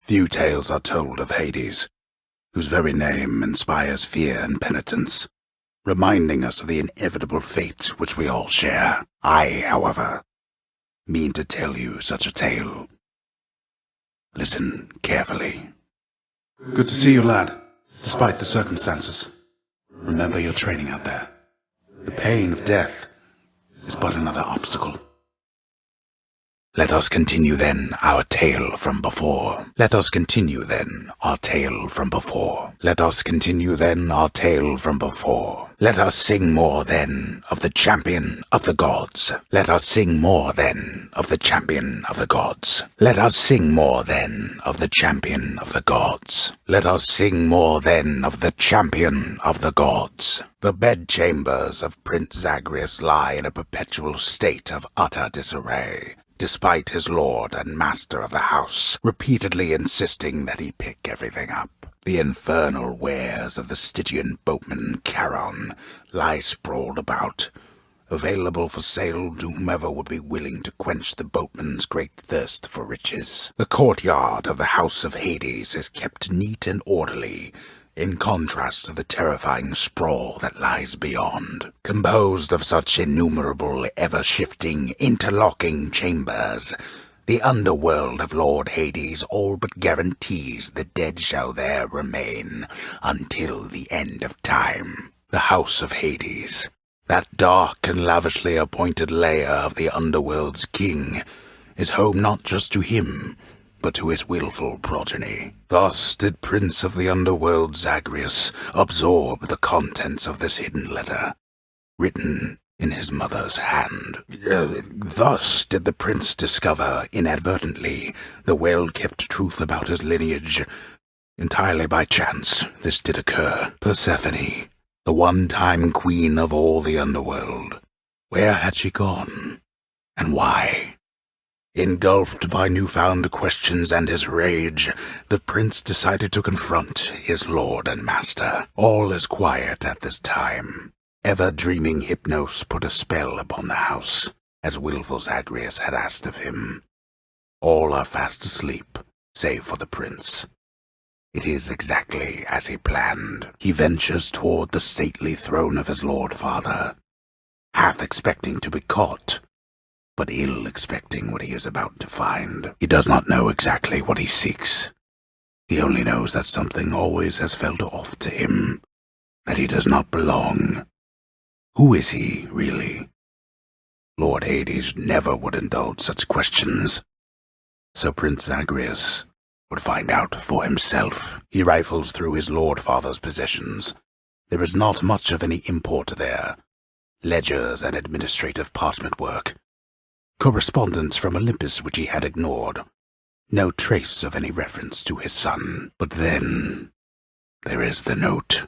Few tales are told of Hades, whose very name inspires fear and penitence, reminding us of the inevitable fate which we all share. I, however, mean to tell you such a tale. Listen carefully. Good to see you, lad, despite the circumstances. Remember your training out there. The pain of death is but another obstacle. Let us continue then our tale from before. Let us continue then our tale from before. Let us continue then our tale from before. Let us sing more then of the champion of the gods. Let us sing more then of the champion of the gods. Let us sing more then of the champion of the gods. Let us sing more then of the champion of the gods. The bedchambers of Prince Zagreus lie in a perpetual state of utter disarray, despite his lord and master of the house repeatedly insisting that he pick everything up. The infernal wares of the Stygian boatman Charon lie sprawled about, available for sale to whomever would be willing to quench the boatman's great thirst for riches. The courtyard of the house of Hades is kept neat and orderly, in contrast to the terrifying sprawl that lies beyond, composed of such innumerable, ever-shifting, interlocking chambers. The underworld of Lord Hades all but guarantees the dead shall there remain until the end of time. The house of Hades, that dark and lavishly appointed lair of the underworld's king, is home not just to him, but to his willful progeny. Thus did Prince of the Underworld Zagreus absorb the contents of this hidden letter, written in his mother's hand. Thus did the prince discover, inadvertently, the well-kept truth about his lineage. Entirely by chance, this did occur. Persephone, the one-time queen of all the underworld. Where had she gone? And why? Engulfed by newfound questions and his rage, the prince decided to confront his lord and master. All is quiet at this time. Ever-dreaming Hypnos put a spell upon the house, as willful Zagreus had asked of him. All are fast asleep, save for the prince. It is exactly as he planned. He ventures toward the stately throne of his lord-father, half expecting to be caught, but ill expecting what he is about to find. He does not know exactly what he seeks. He only knows that something always has felt off to him, that he does not belong. Who is he, really? Lord Hades never would indulge such questions, so Prince Zagreus would find out for himself. He rifles through his lord-father's possessions. There is not much of any import there. Ledgers and administrative parchment work. Correspondence from Olympus which he had ignored. No trace of any reference to his son. But then there is the note,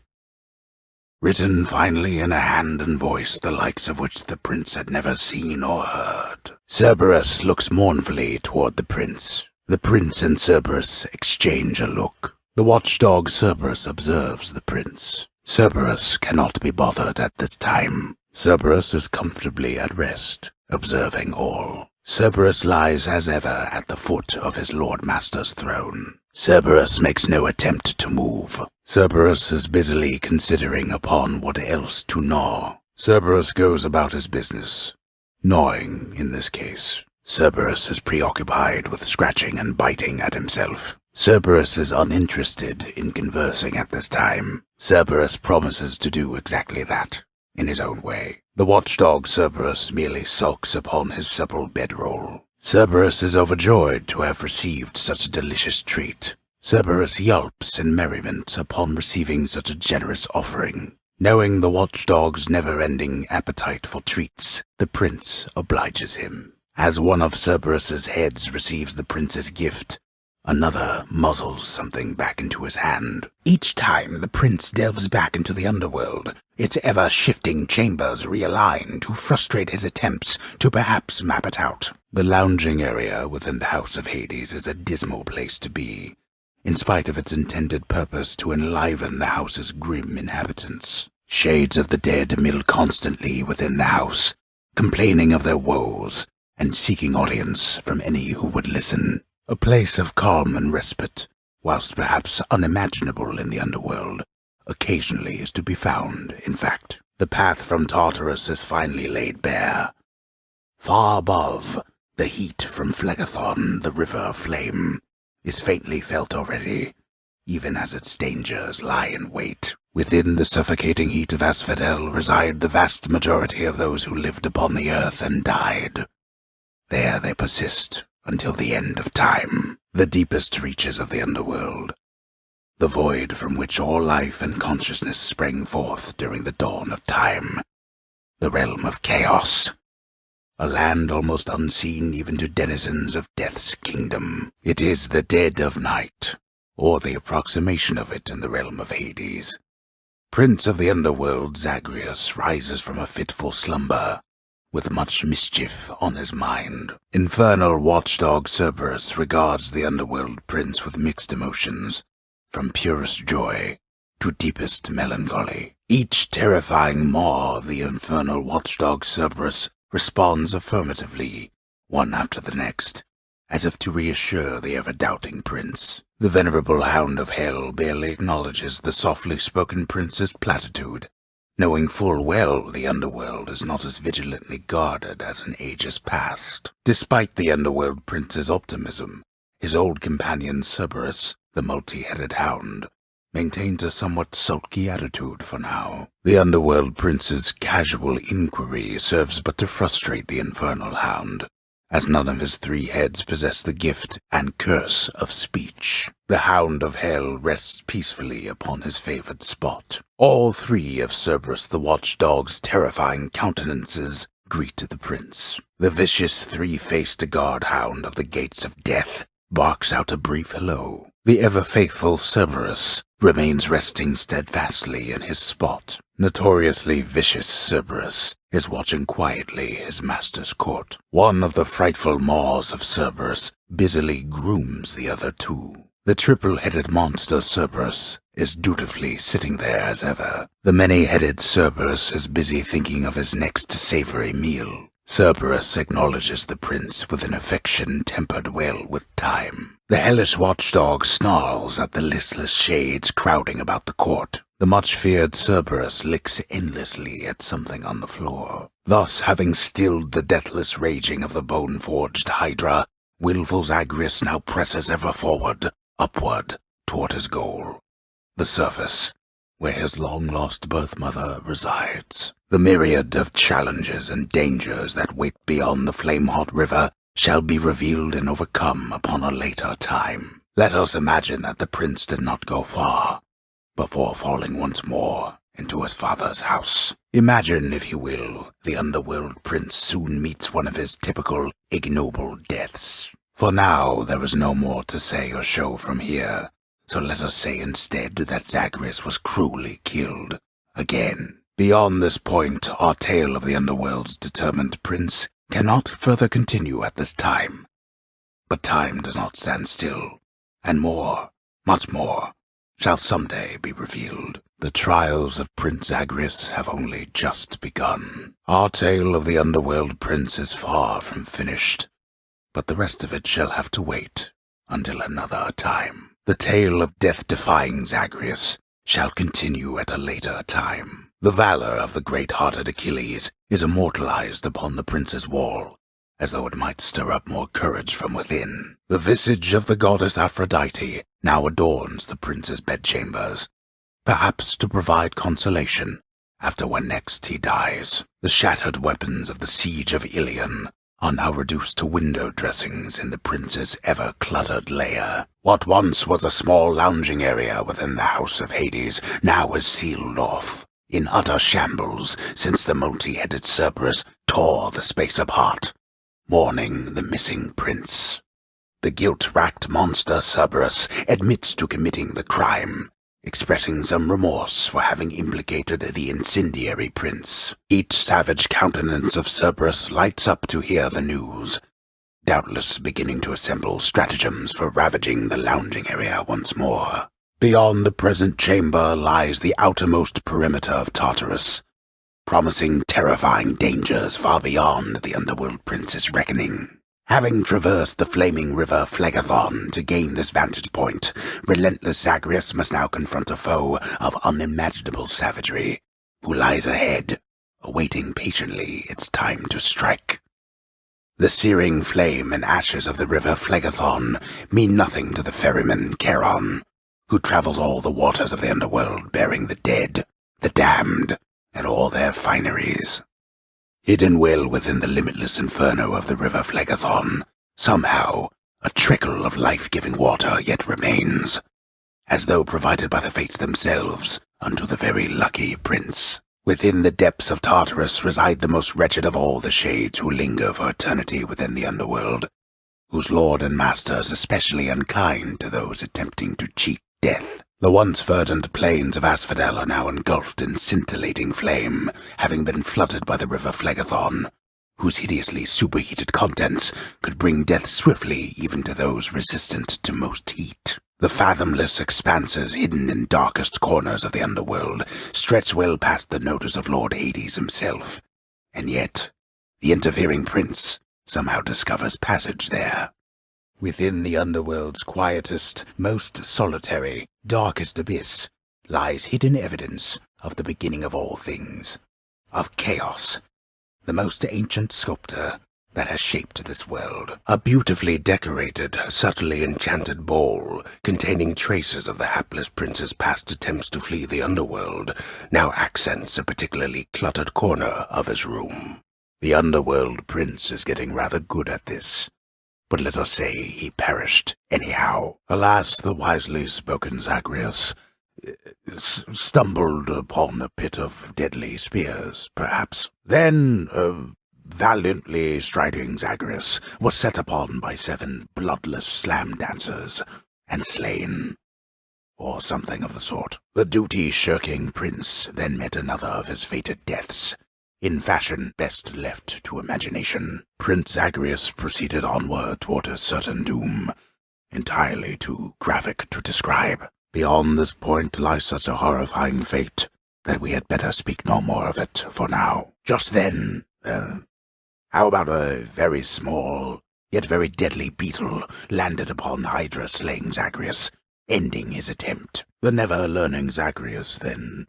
written finally in a hand and voice the likes of which the prince had never seen or heard. Cerberus looks mournfully toward the prince. The prince and Cerberus exchange a look. The watchdog Cerberus observes the prince. Cerberus cannot be bothered at this time. Cerberus is comfortably at rest, observing all. Cerberus lies as ever at the foot of his Lord Master's throne. Cerberus makes no attempt to move. Cerberus is busily considering upon what else to gnaw. Cerberus goes about his business, gnawing in this case. Cerberus is preoccupied with scratching and biting at himself. Cerberus is uninterested in conversing at this time. Cerberus promises to do exactly that, in his own way. The watchdog Cerberus merely sulks upon his supple bedroll. Cerberus is overjoyed to have received such a delicious treat. Cerberus yelps in merriment upon receiving such a generous offering. Knowing the watchdog's never-ending appetite for treats, the prince obliges him. As one of Cerberus's heads receives the prince's gift, another muzzles something back into his hand. Each time the prince delves back into the underworld, its ever-shifting chambers realign to frustrate his attempts to perhaps map it out. The lounging area within the House of Hades is a dismal place to be, in spite of its intended purpose to enliven the house's grim inhabitants. Shades of the dead mill constantly within the house, complaining of their woes, and seeking audience from any who would listen. A place of calm and respite, whilst perhaps unimaginable in the underworld, occasionally is to be found, in fact. The path from Tartarus is finally laid bare. Far above, the heat from Phlegethon, the river of flame, is faintly felt already, even as its dangers lie in wait. Within the suffocating heat of Asphodel reside the vast majority of those who lived upon the earth and died. There they persist until the end of time, the deepest reaches of the underworld, the void from which all life and consciousness sprang forth during the dawn of time, the realm of chaos, a land almost unseen even to denizens of Death's kingdom. It is the dead of night, or the approximation of it in the realm of Hades. Prince of the underworld Zagreus rises from a fitful slumber, with much mischief on his mind. Infernal watchdog Cerberus regards the underworld prince with mixed emotions, from purest joy to deepest melancholy. Each terrifying maw of the infernal watchdog Cerberus responds affirmatively, one after the next, as if to reassure the ever-doubting prince. The venerable hound of hell barely acknowledges the softly spoken prince's platitude, knowing full well the underworld is not as vigilantly guarded as in ages past. Despite the underworld prince's optimism, his old companion Cerberus, the multi-headed hound, maintains a somewhat sulky attitude for now. The underworld prince's casual inquiry serves but to frustrate the infernal hound, as none of his 3 heads possess the gift and curse of speech. The hound of hell rests peacefully upon his favored spot. All 3 of Cerberus the watchdog's terrifying countenances greet the prince. The vicious 3-faced guard-hound of the gates of death barks out a brief hello. The ever-faithful Cerberus remains resting steadfastly in his spot. Notoriously vicious Cerberus is watching quietly his master's court. One of the frightful maws of Cerberus busily grooms the other 2. The triple-headed monster Cerberus is dutifully sitting there as ever. The many-headed Cerberus is busy thinking of his next savory meal. Cerberus acknowledges the prince with an affection tempered well with time. The hellish watchdog snarls at the listless shades crowding about the court. The much-feared Cerberus licks endlessly at something on the floor. Thus, having stilled the deathless raging of the bone-forged Hydra, willful Zagreus now presses ever forward, upward, toward his goal, the surface, where his long-lost birth-mother resides. The myriad of challenges and dangers that wait beyond the flame-hot river shall be revealed and overcome upon a later time. Let us imagine that the prince did not go far before falling once more into his father's house. Imagine, if you will, the underworld prince soon meets one of his typical ignoble deaths. For now, there is no more to say or show from here, so let us say instead that Zagreus was cruelly killed. Again. Beyond this point, our tale of the underworld's determined prince cannot further continue at this time. But time does not stand still, and more, much more, shall someday be revealed. The trials of Prince Zagreus have only just begun. Our tale of the underworld prince is far from finished, but the rest of it shall have to wait until another time. The tale of death-defying Zagreus shall continue at a later time. The valor of the great-hearted Achilles is immortalized upon the prince's wall, as though it might stir up more courage from within. The visage of the goddess Aphrodite now adorns the prince's bedchambers, perhaps to provide consolation after when next he dies. The shattered weapons of the siege of Ilion are now reduced to window dressings in the prince's ever-cluttered lair. What once was a small lounging area within the house of Hades now is sealed off, in utter shambles since the multi-headed Cerberus tore the space apart, mourning the missing prince. The guilt-racked monster Cerberus admits to committing the crime, expressing some remorse for having implicated the incendiary prince. Each savage countenance of Cerberus lights up to hear the news, doubtless beginning to assemble stratagems for ravaging the lounging area once more. Beyond the present chamber lies the outermost perimeter of Tartarus, promising terrifying dangers far beyond the underworld prince's reckoning. Having traversed the flaming river Phlegethon to gain this vantage point, relentless Zagreus must now confront a foe of unimaginable savagery, who lies ahead, awaiting patiently its time to strike. The searing flame and ashes of the river Phlegethon mean nothing to the ferryman Charon, who travels all the waters of the underworld bearing the dead, the damned, and all their fineries. Hidden well within the limitless inferno of the river Phlegethon, somehow, a trickle of life-giving water yet remains, as though provided by the fates themselves unto the very lucky prince. Within the depths of Tartarus reside the most wretched of all the shades who linger for eternity within the underworld, whose lord and master is especially unkind to those attempting to cheat death. The once verdant plains of Asphodel are now engulfed in scintillating flame, having been flooded by the river Phlegethon, whose hideously superheated contents could bring death swiftly even to those resistant to most heat. The fathomless expanses hidden in darkest corners of the underworld stretch well past the notice of Lord Hades himself, and yet the interfering prince somehow discovers passage there. Within the underworld's quietest, most solitary, darkest abyss lies hidden evidence of the beginning of all things, of chaos, the most ancient sculptor that has shaped this world. A beautifully decorated, subtly enchanted ball containing traces of the hapless prince's past attempts to flee the underworld now accents a particularly cluttered corner of his room. The underworld prince is getting rather good at this, but let us say he perished anyhow. Alas, the wisely spoken Zagreus stumbled upon a pit of deadly spears, perhaps. Then, valiantly striding Zagreus was set upon by 7 bloodless slam dancers and slain, or something of the sort. The duty-shirking prince then met another of his fated deaths, in fashion best left to imagination. Prince Zagreus proceeded onward toward a certain doom, entirely too graphic to describe. Beyond this point lies such a horrifying fate that we had better speak no more of it for now. Just then, how about a very small, yet very deadly beetle landed upon Hydra slaying Zagreus, ending his attempt. The never-learning Zagreus then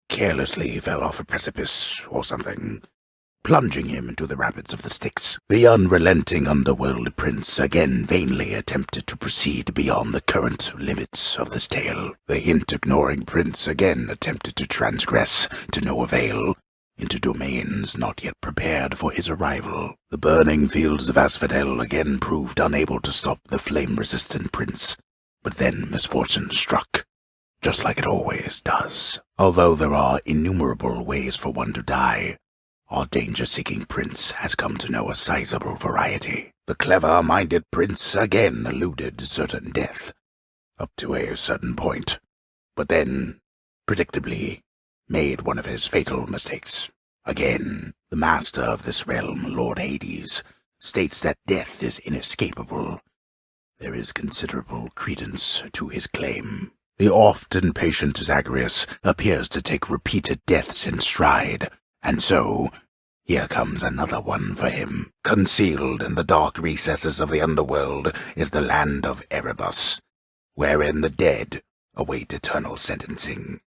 carelessly fell off a precipice or something, plunging him into the rapids of the Styx. The unrelenting underworld prince again vainly attempted to proceed beyond the current limits of this tale. The hint-ignoring prince again attempted to transgress, to no avail, into domains not yet prepared for his arrival. The burning fields of Asphodel again proved unable to stop the flame-resistant prince, but then misfortune struck, just like it always does. Although there are innumerable ways for one to die, our danger-seeking prince has come to know a sizable variety. The clever-minded prince again eluded certain death, up to a certain point, but then, predictably, made one of his fatal mistakes. Again, the master of this realm, Lord Hades, states that death is inescapable. There is considerable credence to his claim. The oft-impatient Zagreus appears to take repeated deaths in stride, and so, here comes another one for him. Concealed in the dark recesses of the underworld is the land of Erebus, wherein the dead await eternal sentencing.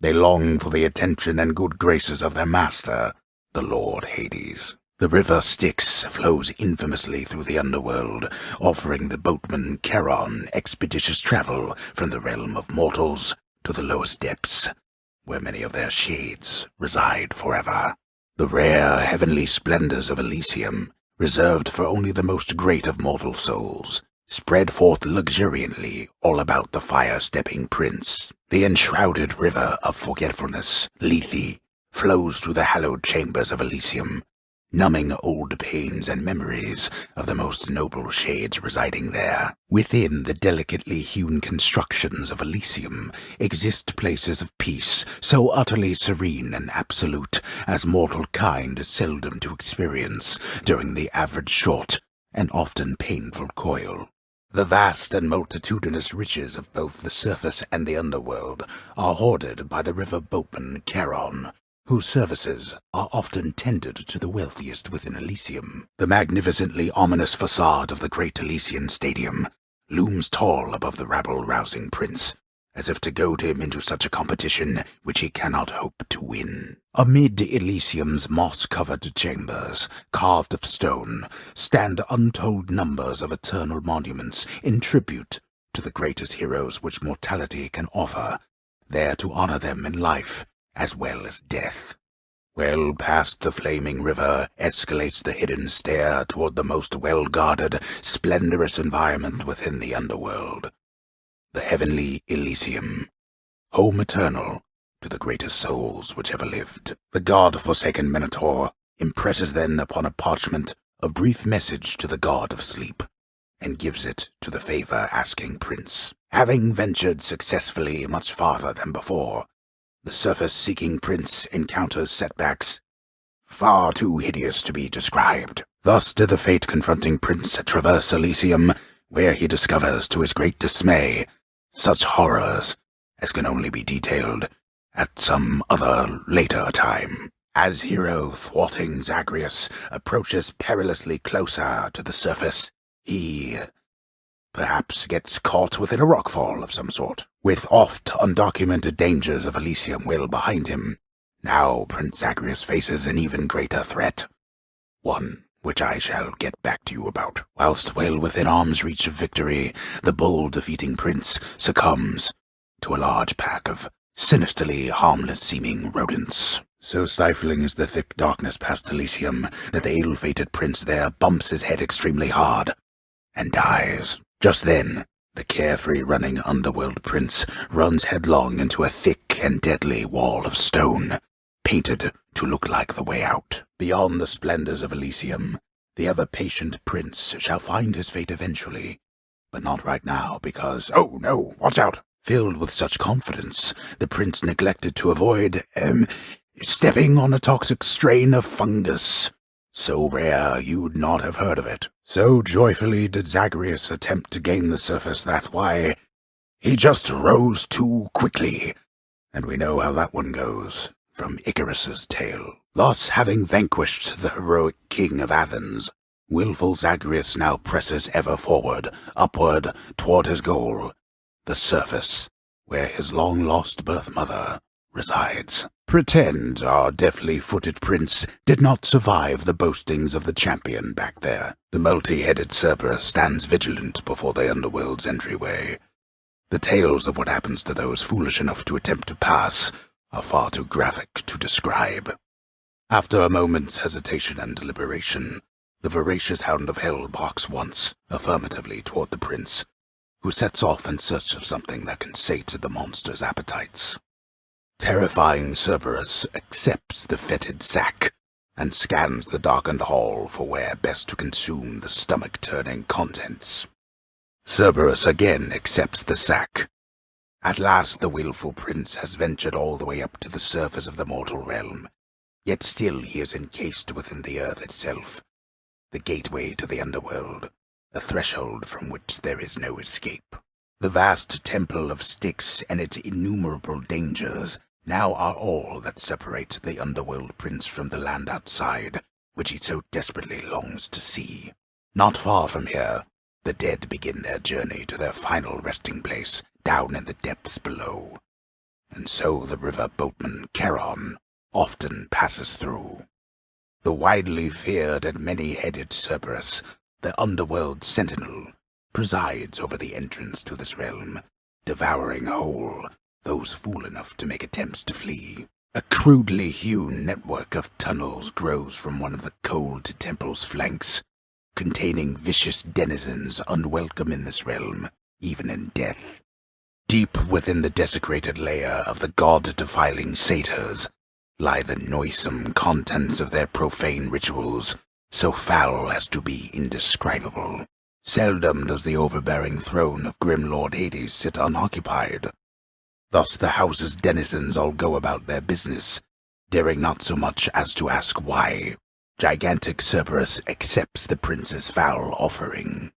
They long for the attention and good graces of their master, the Lord Hades. The river Styx flows infamously through the underworld, offering the boatman Charon expeditious travel from the realm of mortals to the lowest depths, where many of their shades reside forever. The rare heavenly splendors of Elysium, reserved for only the most great of mortal souls, spread forth luxuriantly all about the fire-stepping prince. The enshrouded river of forgetfulness, Lethe, flows through the hallowed chambers of Elysium, numbing old pains and memories of the most noble shades residing there. Within the delicately hewn constructions of Elysium exist places of peace so utterly serene and absolute as mortal kind is seldom to experience during the average short and often painful coil. The vast and multitudinous riches of both the surface and the underworld are hoarded by the river boatman Charon, whose services are often tendered to the wealthiest within Elysium. The magnificently ominous facade of the great Elysian Stadium looms tall above the rabble-rousing prince, as if to goad him into such a competition which he cannot hope to win. Amid Elysium's moss-covered chambers, carved of stone, stand untold numbers of eternal monuments in tribute to the greatest heroes which mortality can offer, there to honor them in life as well as death. Well past the flaming river escalates the hidden stair toward the most well-guarded, splendorous environment within the underworld. The heavenly Elysium, home eternal to the greatest souls which ever lived. The god-forsaken Minotaur impresses then upon a parchment a brief message to the god of sleep, and gives it to the favor-asking prince. Having ventured successfully much farther than before, the surface-seeking prince encounters setbacks far too hideous to be described. Thus did the fate-confronting prince traverse Elysium, where he discovers, to his great dismay, such horrors as can only be detailed at some other later time. As hero thwarting Zagreus approaches perilously closer to the surface, he perhaps gets caught within a rockfall of some sort. With oft undocumented dangers of Elysium well behind him, now Prince Zagreus faces an even greater threat, one which I shall get back to you about. Whilst well within arm's reach of victory, the bold defeating prince succumbs to a large pack of sinisterly harmless-seeming rodents. So stifling is the thick darkness past Elysium that the ill-fated prince there bumps his head extremely hard and dies. Just then, the carefree running underworld prince runs headlong into a thick and deadly wall of stone, painted to look like the way out. Beyond the splendors of Elysium, the ever-patient prince shall find his fate eventually, but not right now because, oh no, watch out! Filled with such confidence, the prince neglected to avoid, stepping on a toxic strain of fungus, so rare you'd not have heard of it. So joyfully did Zagreus attempt to gain the surface that, why, he just rose too quickly, and we know how that one goes from Icarus's tale. Thus, having vanquished the heroic king of Athens, willful Zagreus now presses ever forward, upward, toward his goal, the surface, where his long-lost birth-mother resides. Pretend our deftly-footed prince did not survive the boastings of the champion back there. The multi-headed Cerberus stands vigilant before the underworld's entryway. The tales of what happens to those foolish enough to attempt to pass are far too graphic to describe. After a moment's hesitation and deliberation, the voracious hound of hell barks once, affirmatively toward the prince, who sets off in search of something that can sate the monster's appetites. Terrifying Cerberus accepts the fetid sack and scans the darkened hall for where best to consume the stomach-turning contents. Cerberus again accepts the sack. At last the willful prince has ventured all the way up to the surface of the mortal realm, yet still he is encased within the earth itself, the gateway to the underworld, a threshold from which there is no escape. The vast temple of Styx and its innumerable dangers now are all that separates the underworld prince from the land outside, which he so desperately longs to see. Not far from here, the dead begin their journey to their final resting place down in the depths below, and so the river boatman Charon often passes through. The widely feared and many-headed Cerberus, the underworld sentinel, presides over the entrance to this realm, devouring whole those fool enough to make attempts to flee. A crudely hewn network of tunnels grows from one of the cold temple's flanks, containing vicious denizens unwelcome in this realm, even in death. Deep within the desecrated lair of the god-defiling satyrs lie the noisome contents of their profane rituals, so foul as to be indescribable. Seldom does the overbearing throne of grim Lord Hades sit unoccupied. Thus the house's denizens all go about their business, daring not so much as to ask why. Gigantic Cerberus accepts the prince's foul offering.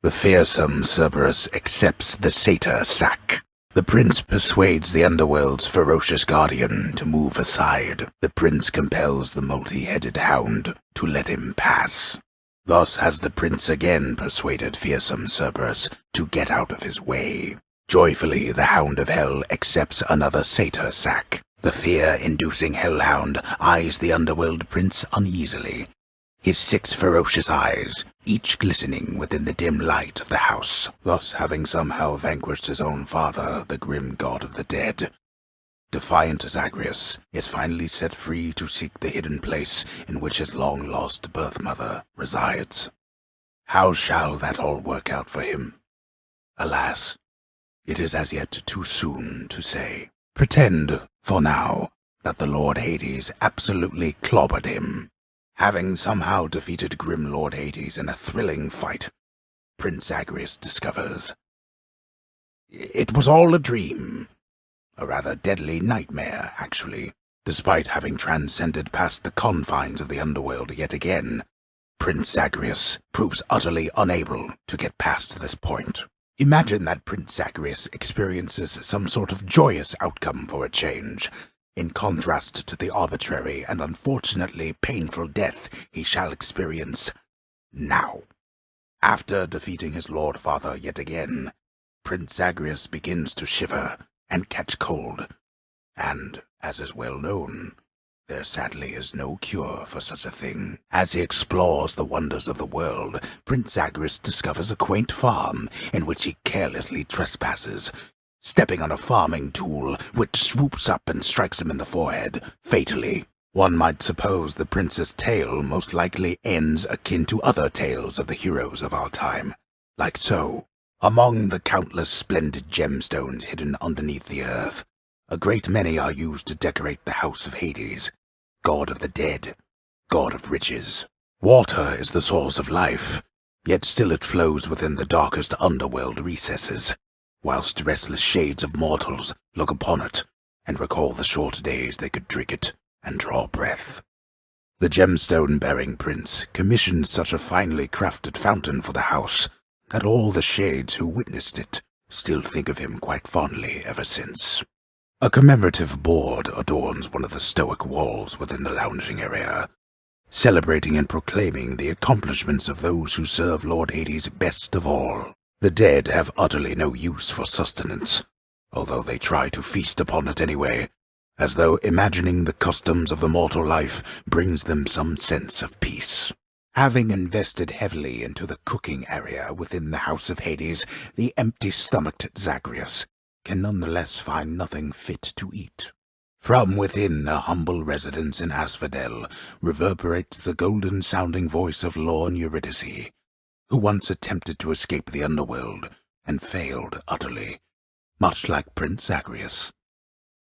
The fearsome Cerberus accepts the satyr sack. The prince persuades the underworld's ferocious guardian to move aside. The prince compels the multi-headed hound to let him pass. Thus has the prince again persuaded fearsome Cerberus to get out of his way. Joyfully the hound of hell accepts another satyr sack. The fear-inducing hellhound eyes the underworld prince uneasily, his 6 ferocious eyes, each glistening within the dim light of the house, thus having somehow vanquished his own father, the grim god of the dead. Defiant Zagreus is finally set free to seek the hidden place in which his long-lost birth-mother resides. How shall that all work out for him? Alas, it is as yet too soon to say. Pretend, for now, that the Lord Hades absolutely clobbered him. Having somehow defeated grim Lord Hades in a thrilling fight, Prince Zagreus discovers it was all a dream. A rather deadly nightmare, actually. Despite having transcended past the confines of the underworld yet again, Prince Zagreus proves utterly unable to get past this point. Imagine that Prince Zagreus experiences some sort of joyous outcome for a change, in contrast to the arbitrary and unfortunately painful death he shall experience now. After defeating his Lord Father yet again, Prince Zagreus begins to shiver and catch cold, and, as is well known, there sadly is no cure for such a thing. As he explores the wonders of the world, Prince Zagreus discovers a quaint farm in which he carelessly trespasses, stepping on a farming tool which swoops up and strikes him in the forehead, fatally. One might suppose the prince's tale most likely ends akin to other tales of the heroes of our time, like so. Among the countless splendid gemstones hidden underneath the earth, a great many are used to decorate the house of Hades, god of the dead, god of riches. Water is the source of life, yet still it flows within the darkest underworld recesses, whilst restless shades of mortals look upon it and recall the short days they could drink it and draw breath. The gemstone-bearing prince commissioned such a finely crafted fountain for the house that all the shades who witnessed it still think of him quite fondly ever since. A commemorative board adorns one of the stoic walls within the lounging area, celebrating and proclaiming the accomplishments of those who serve Lord Hades best of all. The dead have utterly no use for sustenance, although they try to feast upon it anyway, as though imagining the customs of the mortal life brings them some sense of peace. Having invested heavily into the cooking area within the House of Hades, the empty-stomached Zagreus can nonetheless find nothing fit to eat. From within a humble residence in Asphodel reverberates the golden-sounding voice of lorn Eurydice, who once attempted to escape the underworld and failed utterly, much like Prince Zagreus.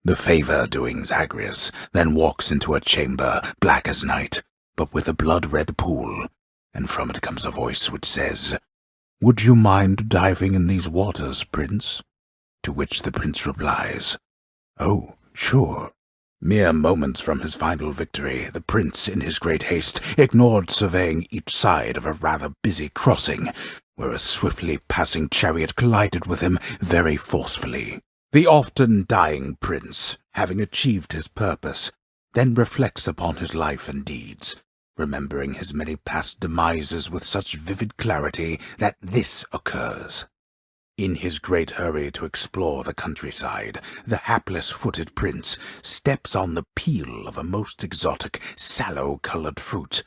The favor-doing Zagreus then walks into a chamber black as night, but with a blood-red pool, and from it comes a voice which says, "Would you mind diving in these waters, Prince?" To which the prince replies, "Oh, sure." Mere moments from his final victory, the prince, in his great haste, ignored surveying each side of a rather busy crossing, where a swiftly passing chariot collided with him very forcefully. The often dying prince, having achieved his purpose, then reflects upon his life and deeds, remembering his many past demises with such vivid clarity that this occurs. In his great hurry to explore the countryside, the hapless-footed prince steps on the peel of a most exotic, sallow-colored fruit,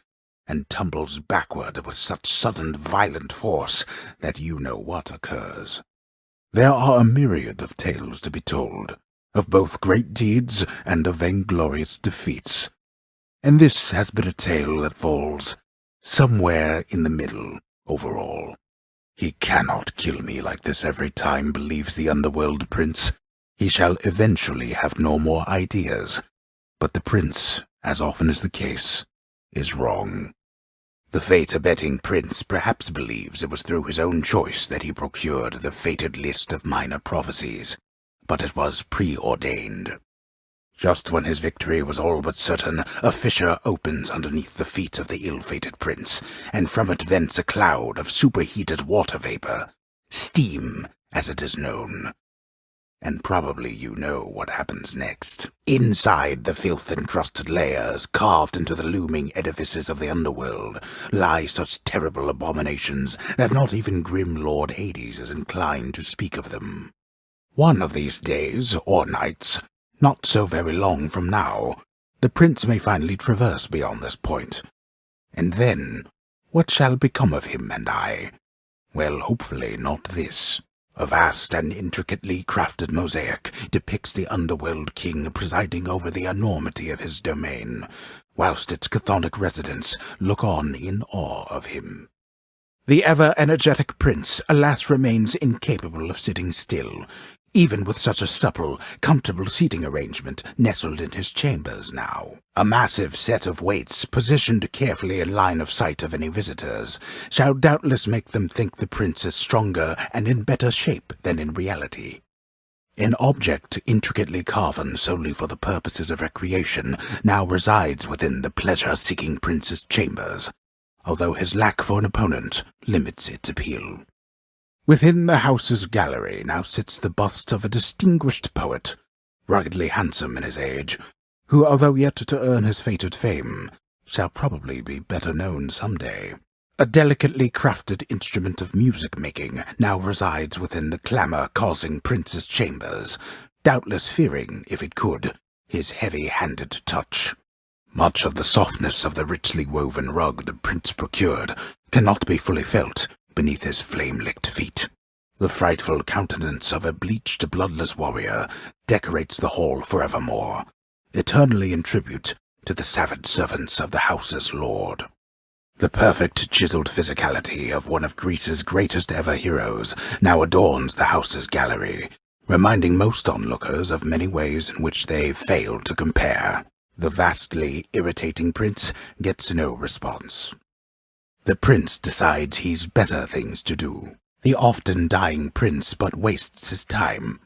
and tumbles backward with such sudden violent force that you know what occurs. There are a myriad of tales to be told, of both great deeds and of vainglorious defeats, and this has been a tale that falls somewhere in the middle overall. "He cannot kill me like this every time," believes the underworld prince. "He shall eventually have no more ideas." But the prince, as often is the case, is wrong. The fate-abetting prince perhaps believes it was through his own choice that he procured the fated list of minor prophecies, but it was preordained. Just when his victory was all but certain, a fissure opens underneath the feet of the ill-fated prince, and from it vents a cloud of superheated water vapor, steam as it is known. And probably you know what happens next. Inside the filth-encrusted layers, carved into the looming edifices of the underworld, lie such terrible abominations that not even grim Lord Hades is inclined to speak of them. One of these days, or nights, not so very long from now, the prince may finally traverse beyond this point. And then, what shall become of him and I? Well, hopefully not this. A vast and intricately crafted mosaic depicts the underworld king presiding over the enormity of his domain, whilst its chthonic residents look on in awe of him. The ever-energetic prince, alas, remains incapable of sitting still, even with such a supple, comfortable seating arrangement nestled in his chambers now. A massive set of weights, positioned carefully in line of sight of any visitors, shall doubtless make them think the prince is stronger and in better shape than in reality. An object intricately carven solely for the purposes of recreation now resides within the pleasure-seeking prince's chambers, although his lack for an opponent limits its appeal. Within the house's gallery now sits the bust of a distinguished poet, ruggedly handsome in his age, who, although yet to earn his fated fame, shall probably be better known some day. A delicately crafted instrument of music-making now resides within the clamour-causing prince's chambers, doubtless fearing, if it could, his heavy-handed touch. Much of the softness of the richly woven rug the prince procured cannot be fully felt beneath his flame-licked feet. The frightful countenance of a bleached, bloodless warrior decorates the hall forevermore, eternally in tribute to the savage servants of the house's lord. The perfect chiseled physicality of one of Greece's greatest ever heroes now adorns the house's gallery, reminding most onlookers of many ways in which they failed to compare. The vastly irritating prince gets no response. The prince decides he's better things to do. The often dying prince but wastes his time.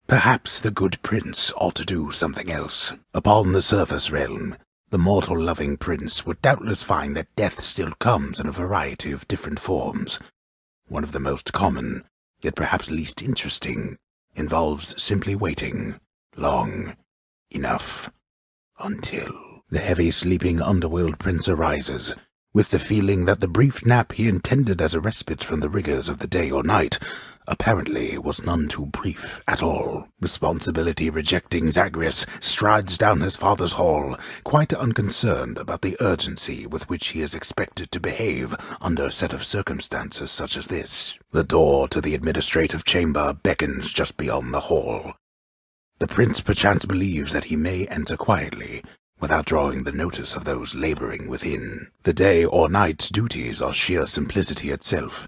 Perhaps the good prince ought to do something else. Upon the surface realm, the mortal-loving prince would doubtless find that death still comes in a variety of different forms. One of the most common, yet perhaps least interesting, involves simply waiting long enough until the heavy sleeping underworld prince arises, with the feeling that the brief nap he intended as a respite from the rigors of the day or night apparently was none too brief at all. Responsibility-rejecting Zagreus strides down his father's hall, quite unconcerned about the urgency with which he is expected to behave under a set of circumstances such as this. The door to the administrative chamber beckons just beyond the hall. The prince perchance believes that he may enter quietly, without drawing the notice of those laboring within. The day or night's duties are sheer simplicity itself,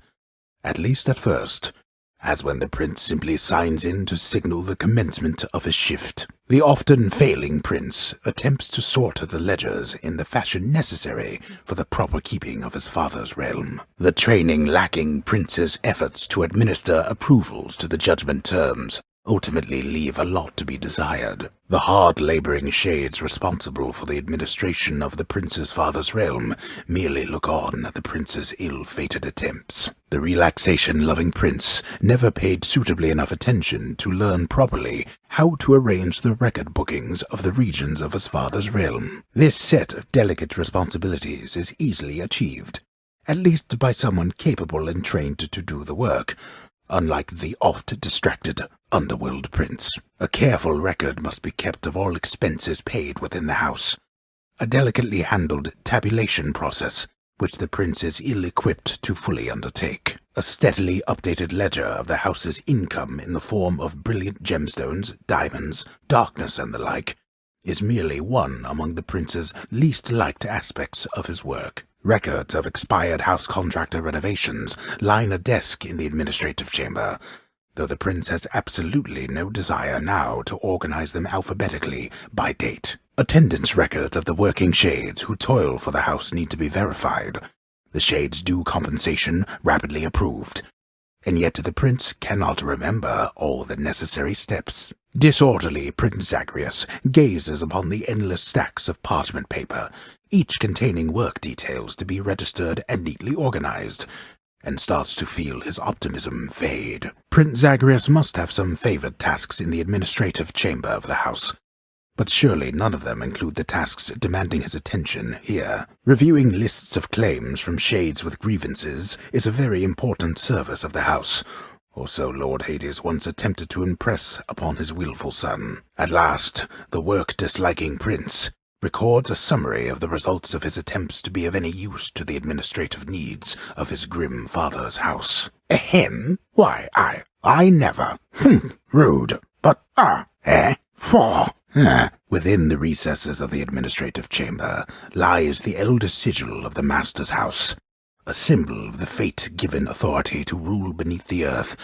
at least at first, as when the prince simply signs in to signal the commencement of his shift. The often failing prince attempts to sort the ledgers in the fashion necessary for the proper keeping of his father's realm. The training lacking prince's efforts to administer approvals to the judgment terms ultimately leave a lot to be desired. The hard-laboring shades responsible for the administration of the prince's father's realm merely look on at the prince's ill-fated attempts. The relaxation-loving prince never paid suitably enough attention to learn properly how to arrange the record bookings of the regions of his father's realm. This set of delicate responsibilities is easily achieved, at least by someone capable and trained to do the work, unlike the oft-distracted underworld prince. A careful record must be kept of all expenses paid within the house, a delicately handled tabulation process which the prince is ill-equipped to fully undertake. A steadily updated ledger of the house's income in the form of brilliant gemstones, diamonds, darkness, and the like, is merely one among the prince's least liked aspects of his work. Records of expired house contractor renovations line a desk in the administrative chamber, though the prince has absolutely no desire now to organize them alphabetically by date. Attendance records of the working shades who toil for the house need to be verified, the shades' due compensation rapidly approved, and yet the prince cannot remember all the necessary steps. Disorderly Prince Zagreus gazes upon the endless stacks of parchment paper, each containing work details to be registered and neatly organized, and starts to feel his optimism fade. Prince Zagreus must have some favored tasks in the administrative chamber of the house, but surely none of them include the tasks demanding his attention here. Reviewing lists of claims from shades with grievances is a very important service of the house, or so Lord Hades once attempted to impress upon his willful son. At last, the work-disliking prince records a summary of the results of his attempts to be of any use to the administrative needs of his grim father's house. Ahem? Why, I never. Rude. But, Within the recesses of the administrative chamber lies the eldest sigil of the master's house, a symbol of the fate-given authority to rule beneath the earth,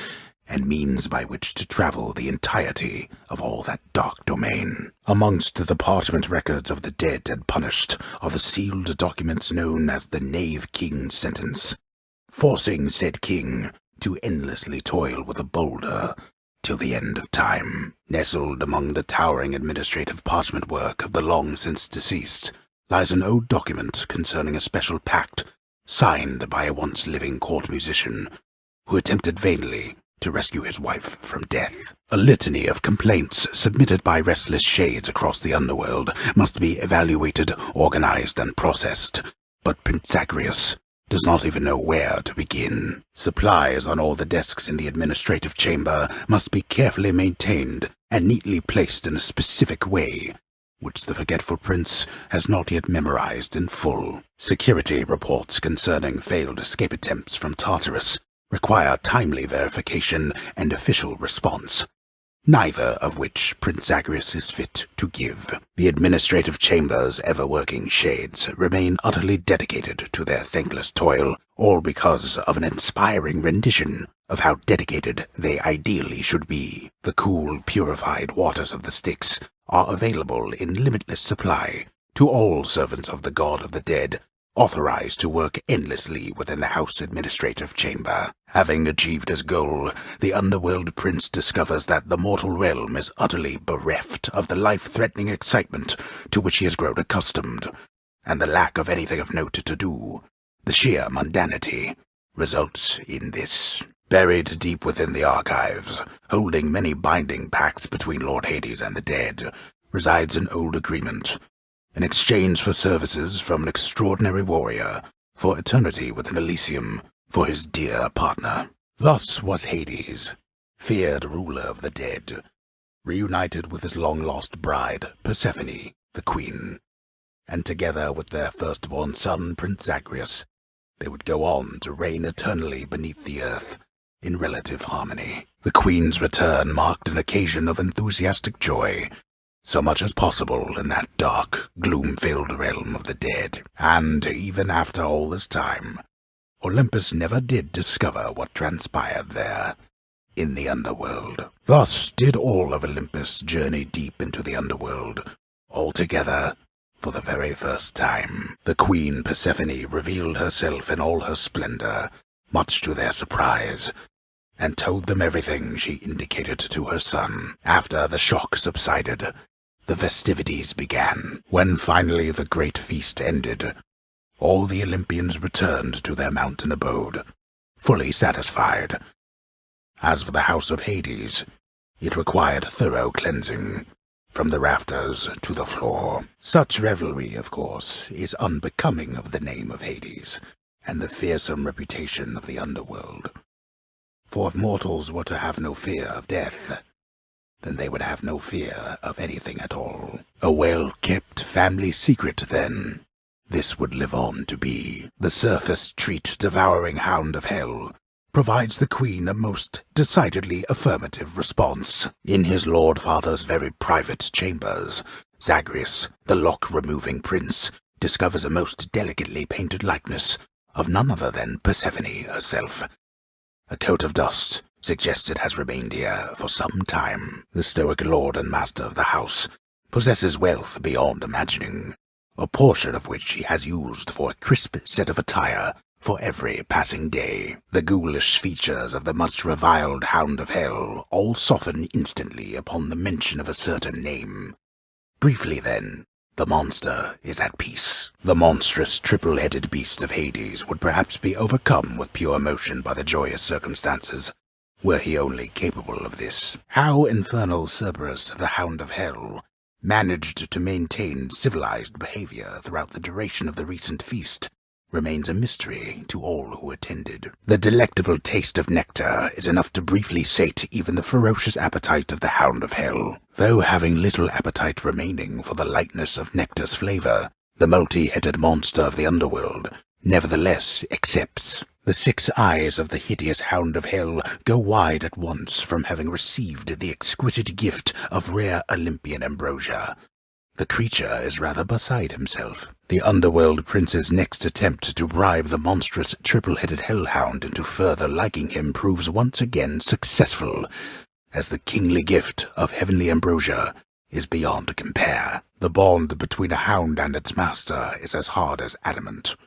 and means by which to travel the entirety of all that dark domain. Amongst the parchment records of the dead and punished are the sealed documents known as the Knave King's sentence, forcing said king to endlessly toil with a boulder till the end of time. Nestled among the towering administrative parchment work of the long-since-deceased lies an old document concerning a special pact signed by a once-living court musician who attempted vainly to rescue his wife from death. A litany of complaints submitted by restless shades across the underworld must be evaluated, organized, and processed, but Prince Zagreus does not even know where to begin. Supplies on all the desks in the administrative chamber must be carefully maintained and neatly placed in a specific way, which the forgetful prince has not yet memorized in full. Security reports concerning failed escape attempts from Tartarus require timely verification and official response, neither of which Prince Zagreus is fit to give. The administrative chamber's ever-working shades remain utterly dedicated to their thankless toil, all because of an inspiring rendition of how dedicated they ideally should be. The cool, purified waters of the Styx are available in limitless supply to all servants of the god of the dead, authorized to work endlessly within the house administrative chamber. Having achieved his goal, the underworld prince discovers that the mortal realm is utterly bereft of the life-threatening excitement to which he has grown accustomed, and the lack of anything of note to do, the sheer mundanity, results in this. Buried deep within the archives, holding many binding pacts between Lord Hades and the dead, resides an old agreement, in exchange for services from an extraordinary warrior, for eternity within Elysium, for his dear partner. Thus was Hades, feared ruler of the dead, reunited with his long-lost bride, Persephone, the queen, and together with their firstborn son, Prince Zagreus, they would go on to reign eternally beneath the earth, in relative harmony. The queen's return marked an occasion of enthusiastic joy, so much as possible in that dark, gloom-filled realm of the dead. And even after all this time, Olympus never did discover what transpired there, in the underworld. Thus did all of Olympus journey deep into the underworld, all together, for the very first time. The queen Persephone revealed herself in all her splendor, much to their surprise, and told them everything she indicated to her son. After the shock subsided, the festivities began. When finally the great feast ended, all the Olympians returned to their mountain abode, fully satisfied. As for the house of Hades, it required thorough cleansing, from the rafters to the floor. Such revelry, of course, is unbecoming of the name of Hades, and the fearsome reputation of the underworld. For if mortals were to have no fear of death, then they would have no fear of anything at all. A well-kept family secret, then, this would live on to be. The surface treat-devouring hound of hell provides the queen a most decidedly affirmative response. In his lord father's very private chambers, Zagreus, the lock-removing prince, discovers a most delicately painted likeness of none other than Persephone herself. A coat of dust suggests it has remained here for some time. The stoic lord and master of the house possesses wealth beyond imagining, a portion of which he has used for a crisp set of attire for every passing day. The ghoulish features of the much reviled hound of hell all soften instantly upon the mention of a certain name. Briefly, then, The monster is at peace. The monstrous triple-headed beast of Hades would perhaps be overcome with pure emotion by the joyous circumstances, were he only capable of this. How infernal Cerberus, the Hound of Hell, managed to maintain civilized behavior throughout the duration of the recent feast remains a mystery to all who attended. The delectable taste of nectar is enough to briefly sate even the ferocious appetite of the Hound of Hell. Though having little appetite remaining for the lightness of nectar's flavor, the multi-headed monster of the underworld nevertheless accepts. The 6 eyes of the hideous Hound of Hell go wide at once from having received the exquisite gift of rare Olympian ambrosia. The creature is rather beside himself. The underworld prince's next attempt to bribe the monstrous triple-headed hellhound into further liking him proves once again successful, as the kingly gift of heavenly ambrosia is beyond compare. The bond between a hound and its master is as hard as adamant.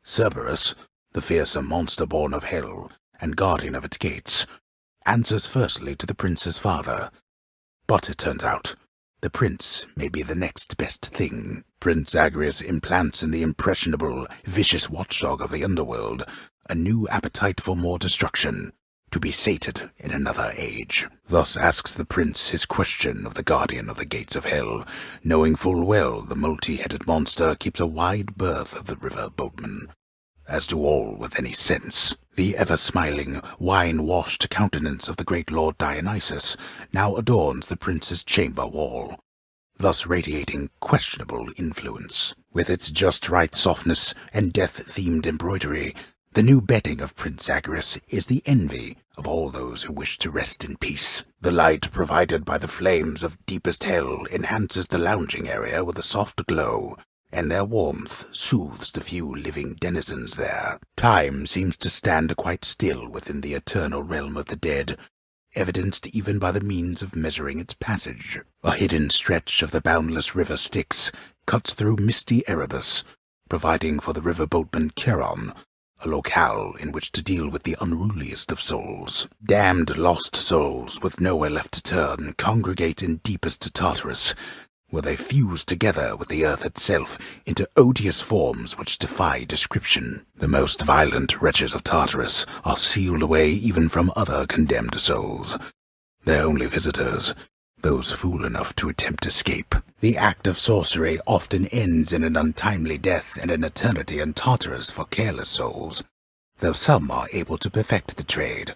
Cerberus, the fearsome monster born of hell and guardian of its gates, answers firstly to the prince's father, but it turns out the prince may be the next best thing. Prince Zagreus implants in the impressionable, vicious watchdog of the underworld a new appetite for more destruction, to be sated in another age. Thus asks the prince his question of the guardian of the gates of hell, knowing full well the multi-headed monster keeps a wide berth of the river boatman. As do all with any sense, the ever-smiling, wine-washed countenance of the great Lord Dionysus now adorns the prince's chamber wall, thus radiating questionable influence. With its just-right softness and death-themed embroidery, the new bedding of Prince Zagreus is the envy of all those who wish to rest in peace. The light provided by the flames of deepest hell enhances the lounging area with a soft glow, and their warmth soothes the few living denizens there. Time seems to stand quite still within the eternal realm of the dead, evidenced even by the means of measuring its passage. A hidden stretch of the boundless river Styx cuts through misty Erebus, providing for the river boatman Charon a locale in which to deal with the unruliest of souls. Damned lost souls with nowhere left to turn congregate in deepest Tartarus, where they fuse together with the earth itself into odious forms which defy description. The most violent wretches of Tartarus are sealed away even from other condemned souls, their only visitors, those fool enough to attempt escape. The act of sorcery often ends in an untimely death and an eternity in Tartarus for careless souls, though some are able to perfect the trade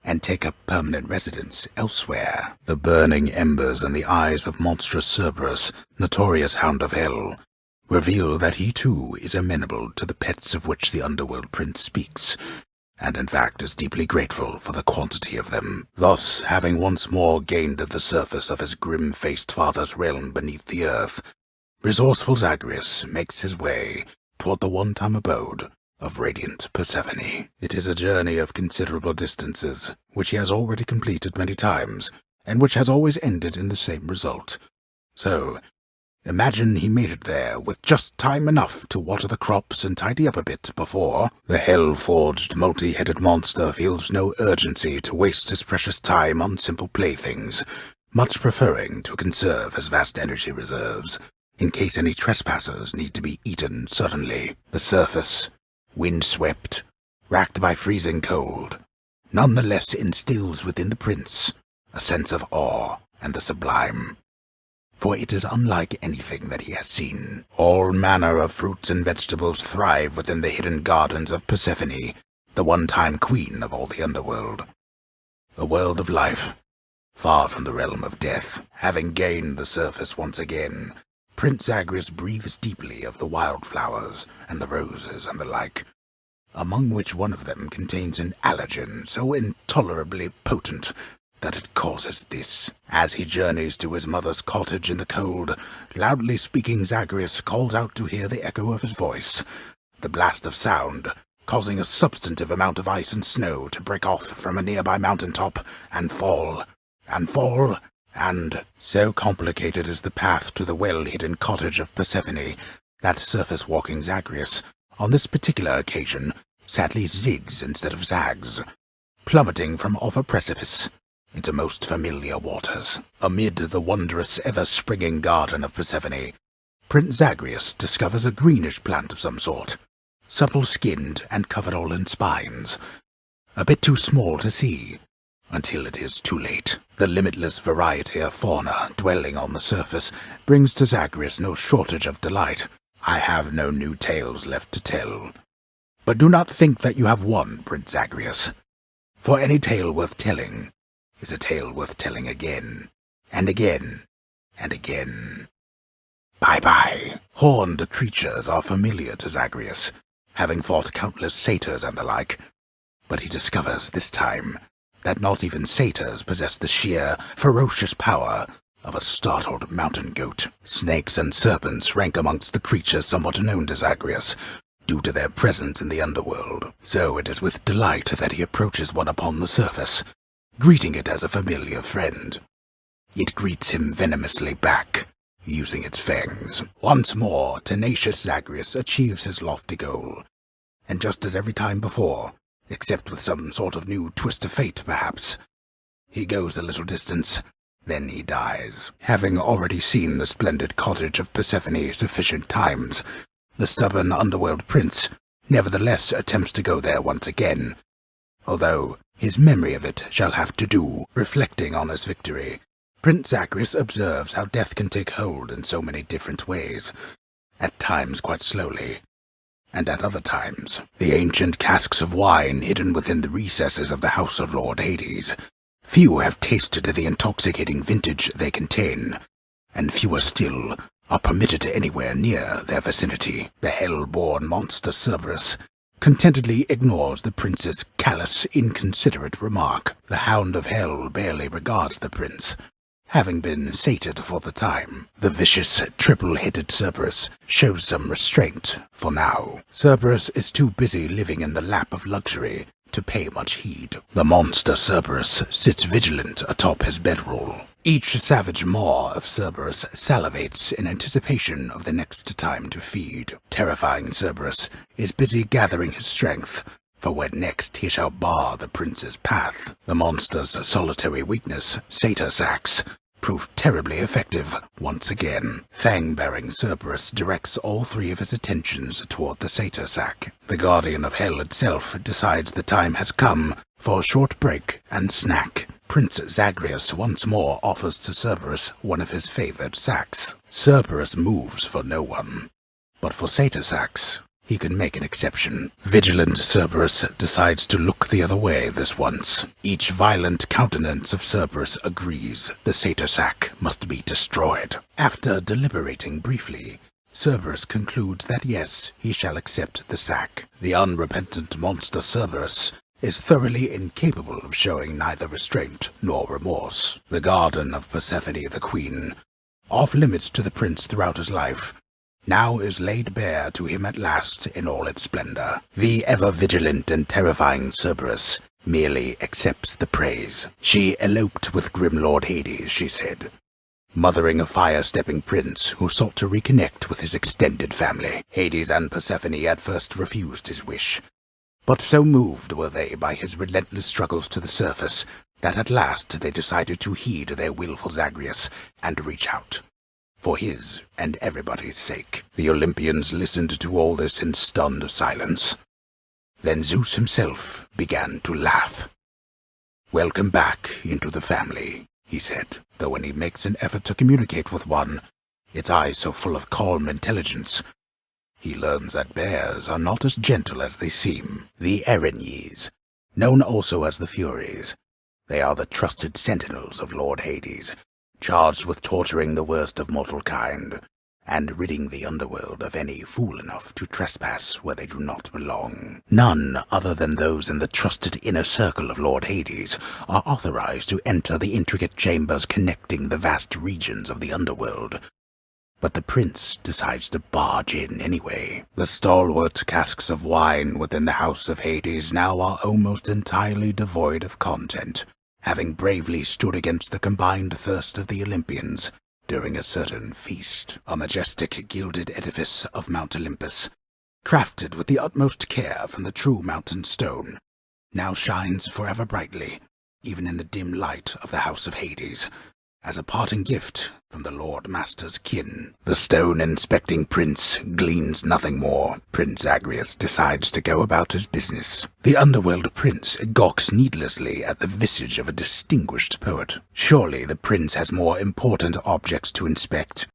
and take up permanent residence elsewhere. The burning embers in the eyes of monstrous Cerberus, notorious Hound of Hell, reveal that he too is amenable to the pets of which the underworld prince speaks, and in fact is deeply grateful for the quantity of them. Thus, having once more gained the surface of his grim-faced father's realm beneath the earth, resourceful Zagreus makes his way toward the one-time abode of radiant Persephone. It is a journey of considerable distances, which he has already completed many times, and which has always ended in the same result. So, imagine he made it there with just time enough to water the crops and tidy up a bit before the hell-forged, multi-headed monster feels no urgency to waste his precious time on simple playthings, much preferring to conserve his vast energy reserves, in case any trespassers need to be eaten suddenly. The surface, wind-swept, racked by freezing cold, nonetheless instills within the prince a sense of awe and the sublime, for it is unlike anything that he has seen. All manner of fruits and vegetables thrive within the hidden gardens of Persephone, the one-time queen of all the underworld. A world of life, far from the realm of death. Having gained the surface once again, Prince Zagreus breathes deeply of the wildflowers and the roses and the like, among which one of them contains an allergen so intolerably potent that it causes this. As he journeys to his mother's cottage in the cold, loudly speaking Zagreus calls out to hear the echo of his voice, the blast of sound causing a substantive amount of ice and snow to break off from a nearby mountaintop and fall, and so complicated is the path to the well-hidden cottage of Persephone that surface-walking Zagreus, on this particular occasion, sadly zigs instead of zags, plummeting from off a precipice into most familiar waters. Amid the wondrous, ever-springing garden of Persephone, Prince Zagreus discovers a greenish plant of some sort, supple-skinned and covered all in spines. A bit too small to see, until it is too late. The limitless variety of fauna dwelling on the surface brings to Zagreus no shortage of delight. I have no new tales left to tell. But do not think that you have won, Prince Zagreus, for any tale worth telling is a tale worth telling again, and again, and again. Bye-bye. Horned creatures are familiar to Zagreus, having fought countless satyrs and the like, but he discovers this time that not even satyrs possess the sheer, ferocious power of a startled mountain goat. Snakes and serpents rank amongst the creatures somewhat known to Zagreus, due to their presence in the underworld, so it is with delight that he approaches one upon the surface, greeting it as a familiar friend. It greets him venomously back, using its fangs. Once more, tenacious Zagreus achieves his lofty goal, and just as every time before, except with some sort of new twist of fate, perhaps, he goes a little distance, then he dies. Having already seen the splendid cottage of Persephone sufficient times, the stubborn underworld prince nevertheless attempts to go there once again, although his memory of it shall have to do reflecting on his victory. Prince Zagreus observes how death can take hold in so many different ways, at times quite slowly, and at other times the ancient casks of wine hidden within the recesses of the house of Lord Hades. Few have tasted the intoxicating vintage they contain, and fewer still are permitted anywhere near their vicinity. The hell-born monster Cerberus contentedly ignores the prince's callous, inconsiderate remark. The hound of hell barely regards the prince, having been sated for the time. The vicious, triple-headed Cerberus shows some restraint for now. Cerberus is too busy living in the lap of luxury to pay much heed. The monster Cerberus sits vigilant atop his bedroll. Each savage maw of Cerberus salivates in anticipation of the next time to feed. Terrifying Cerberus is busy gathering his strength for when next he shall bar the prince's path. The monster's solitary weakness, satyr sacs, proved terribly effective once again. Fang-bearing Cerberus directs all three of his attentions toward the satyr sac. The guardian of hell itself decides the time has come for a short break and snack. Prince Zagreus once more offers to Cerberus one of his favored sacs. Cerberus moves for no one, but for satyr sacs he can make an exception. Vigilant Cerberus decides to look the other way this once. Each violent countenance of Cerberus agrees the satyr sac must be destroyed. After deliberating briefly, Cerberus concludes that yes, he shall accept the sack. The unrepentant monster Cerberus is thoroughly incapable of showing neither restraint nor remorse. The garden of Persephone the Queen, off limits to the prince throughout his life, now is laid bare to him at last in all its splendor. The ever-vigilant and terrifying Cerberus merely accepts the praise. She eloped with grim Lord Hades, she said, mothering a fire-stepping prince who sought to reconnect with his extended family. Hades and Persephone at first refused his wish, but so moved were they by his relentless struggles to the surface that at last they decided to heed their willful Zagreus and reach out. For his and everybody's sake. The Olympians listened to all this in stunned silence. Then Zeus himself began to laugh. "Welcome back into the family," he said, though when he makes an effort to communicate with one, its eyes so full of calm intelligence, he learns that bears are not as gentle as they seem. The Erinyes, known also as the Furies, they are the trusted sentinels of Lord Hades, charged with torturing the worst of mortal kind, and ridding the underworld of any fool enough to trespass where they do not belong. None other than those in the trusted inner circle of Lord Hades are authorized to enter the intricate chambers connecting the vast regions of the underworld. But the prince decides to barge in anyway. The stalwart casks of wine within the house of Hades now are almost entirely devoid of content, having bravely stood against the combined thirst of the Olympians during a certain feast. A majestic gilded edifice of Mount Olympus, crafted with the utmost care from the true mountain stone, now shines forever brightly, even in the dim light of the house of Hades, As a parting gift from the Lord Master's kin, the stone-inspecting prince gleans nothing more. Prince Agrius decides to go about his business. The underworld prince gawks needlessly at the visage of a distinguished poet. Surely the prince has more important objects to inspect.